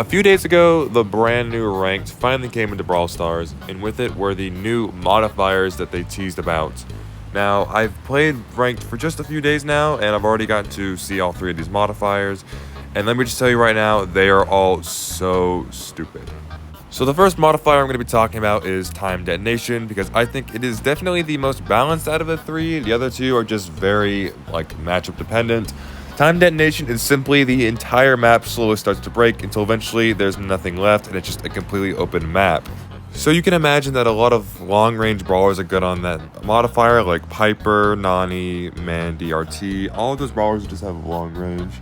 A few days ago, the brand new ranked finally came into Brawl Stars, and with it were the new modifiers that they teased about. Now, I've played ranked for just a few days now, and I've already got to see all three of these modifiers, and let me just tell you right now, they are all so stupid. So the first modifier I'm going to be talking about is Time Detonation, because I think it is definitely the most balanced out of the three. The other two are just very, matchup dependent. Time Detonation is simply the entire map slowly starts to break until eventually there's nothing left and it's just a completely open map. So you can imagine that a lot of long-range brawlers are good on that modifier, like Piper, Nani, Mandy, RT. All of those brawlers just have long range.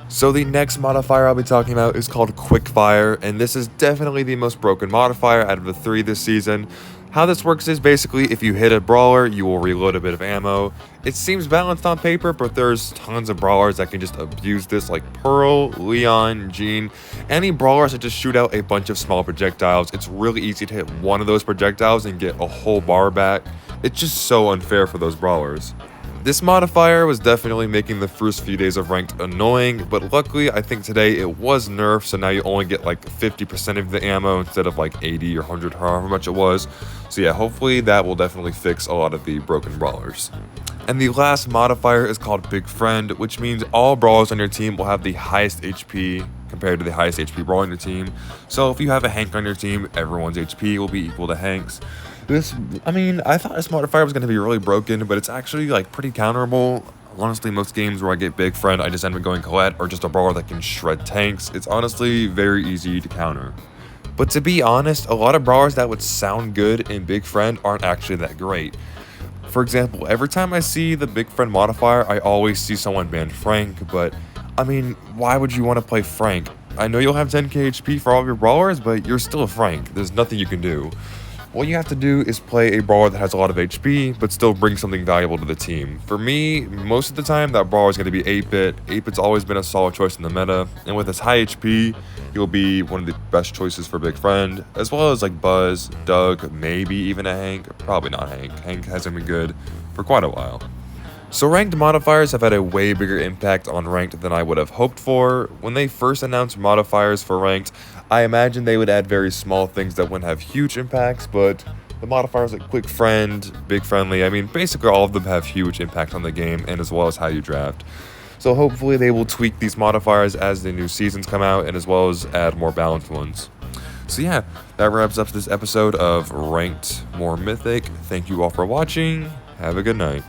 So the next modifier I'll be talking about is called Quickfire, and this is definitely the most broken modifier out of the three this season. How this works is basically if you hit a brawler, you will reload a bit of ammo. It seems balanced on paper, but there's tons of brawlers that can just abuse this, like Pearl, Leon, Jean. Any brawlers that just shoot out a bunch of small projectiles. It's really easy to hit one of those projectiles and get a whole bar back. It's just so unfair for those brawlers. This modifier was definitely making the first few days of ranked annoying, but luckily I think today it was nerfed, so now you only get like 50% of the ammo instead of like 80 or 100, however much it was. So yeah, hopefully that will definitely fix a lot of the broken brawlers. And the last modifier is called Big Friend, which means all brawlers on your team will have the highest HP compared to the highest HP brawler on your team. So if you have a Hank on your team, everyone's HP will be equal to Hank's. I thought this modifier was going to be really broken, but it's actually pretty counterable. Honestly, most games where I get Big Friend, I just end up going Colette or just a brawler that can shred tanks. It's honestly very easy to counter. But to be honest, a lot of brawlers that would sound good in Big Friend aren't actually that great. For example, every time I see the Big Friend modifier, I always see someone ban Frank, but why would you want to play Frank? I know you'll have 10k HP for all of your brawlers, but you're still a Frank. There's nothing you can do. What you have to do is play a brawler that has a lot of HP, but still bring something valuable to the team. For me, most of the time, that brawler is going to be 8-bit. 8-bit's always been a solid choice in the meta, and with his high HP, he'll be one of the best choices for Big Friend, as well as Buzz, Doug, maybe even a Hank. Probably not Hank. Hank hasn't been good for quite a while. So ranked modifiers have had a way bigger impact on ranked than I would have hoped for. When they first announced modifiers for ranked, I imagined they would add very small things that wouldn't have huge impacts, but the modifiers like Quick Friend, Big Friendly, basically all of them have huge impact on the game and as well as how you draft. So hopefully they will tweak these modifiers as the new seasons come out and as well as add more balanced ones. So yeah, that wraps up this episode of Ranked More Mythic. Thank you all for watching. Have a good night.